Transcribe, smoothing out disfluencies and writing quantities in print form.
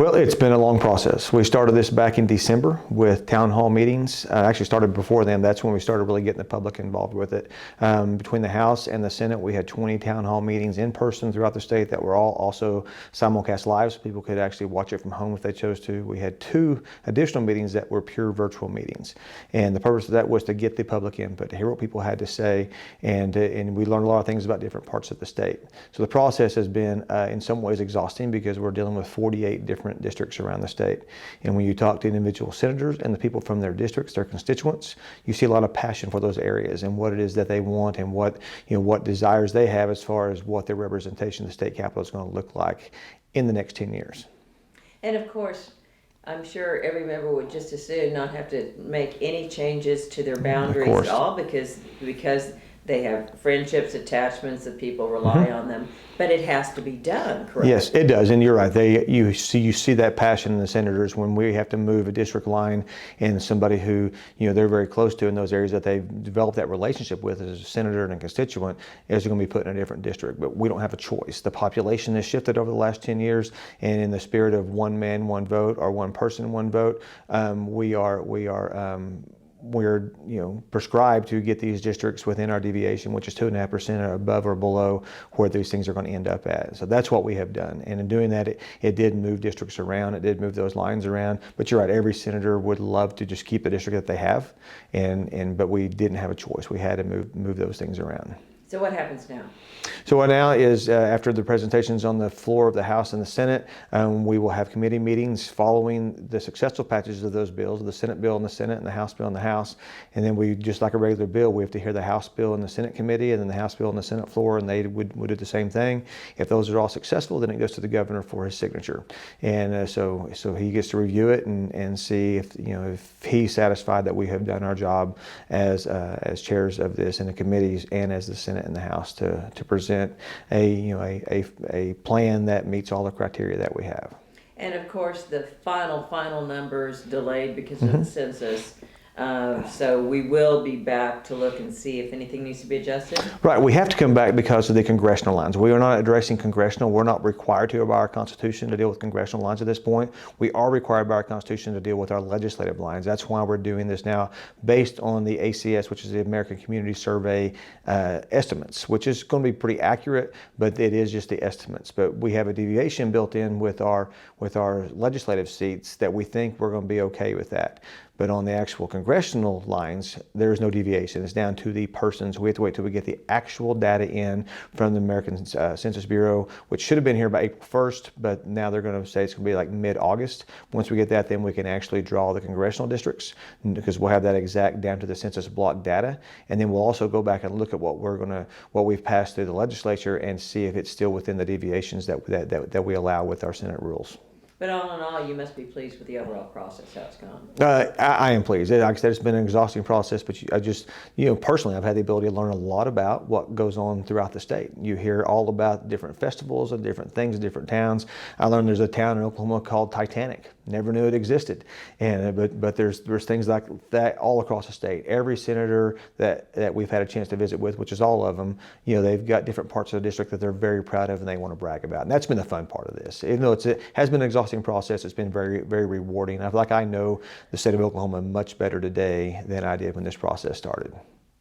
Well, it's been a long process. We started this back in December with town hall meetings. Actually started before then. That's when we started really getting the public involved with it. Between the House and the Senate, we had 20 town hall meetings in person throughout the state that were all also simulcast live, so people could actually watch it from home if they chose to. We had 2 additional meetings that were pure virtual meetings. And the purpose of that was to get the public input, to hear what people had to say, and we learned a lot of things about different parts of the state. So the process has been in some ways exhausting because we're dealing with 48 different districts around the state. And when you talk to individual senators and the people from their districts, their constituents, you see a lot of passion for those areas and what it is that they want and what desires they have as far as what their representation of the state capitol is going to look like in the next 10 years. And of course, I'm sure every member would just as soon not have to make any changes to their boundaries at all because they have friendships, attachments, that people rely on them. But it has to be done, correct? Yes, it does, and you're right. You see that passion in the senators when we have to move a district line and somebody who they're very close to in those areas that they've developed that relationship with as a senator and a constituent is going to be put in a different district. But we don't have a choice. The population has shifted over the last 10 years, and in the spirit of one man, one vote, or one person, one vote, we're prescribed to get these districts within our deviation, which is 2.5% or above or below where these things are going to end up at. So that's what we have done. And in doing that, it did move districts around. It did move those lines around. But you're right, every senator would love to just keep the district that they have. But we didn't have a choice. We had to move those things around. So what happens now? So what now is after the presentations on the floor of the House and the Senate, we will have committee meetings following the successful passages of those bills, the Senate bill in the Senate and the House bill in the House. And then we, just like a regular bill, we have to hear the House bill in the Senate committee and then the House bill on the Senate floor, and they would do the same thing. If those are all successful, then it goes to the governor for his signature. And so he gets to review it and see if he's satisfied that we have done our job as chairs of this in the committees and as the Senate and the House to present a plan that meets all the criteria that we have. And of course, the final numbers delayed because of the census. So we will be back to look and see if anything needs to be adjusted? Right, we have to come back because of the congressional lines. We are not addressing congressional. We're not required to by our Constitution to deal with congressional lines at this point. We are required by our Constitution to deal with our legislative lines. That's why we're doing this now based on the ACS, which is the American Community Survey estimates, which is going to be pretty accurate, but it is just the estimates. But we have a deviation built in with our legislative seats that we think we're going to be okay with that. But on the actual congressional lines, there is no deviation. It's down to the persons. We have to wait till we get the actual data in from the American Census Bureau, which should have been here by April 1st, but now they're going to say it's going to be like mid-August. Once we get that, then we can actually draw the congressional districts because we'll have that exact down to the census block data. And then we'll also go back and look at what we've passed through the legislature and see if it's still within the deviations that we allow with our Senate rules. But all in all, you must be pleased with the overall process, how it's gone. I am pleased. Like I said, it's been an exhausting process, but personally, I've had the ability to learn a lot about what goes on throughout the state. You hear all about different festivals and different things in different towns. I learned there's a town in Oklahoma called Titanic. Never knew it existed. But there's things like that all across the state. Every senator that we've had a chance to visit with, which is all of them, they've got different parts of the district that they're very proud of and they want to brag about. And that's been the fun part of this. Even though it has been an exhausting process, it's been very, very rewarding. I feel like I know the state of Oklahoma much better today than I did when this process started.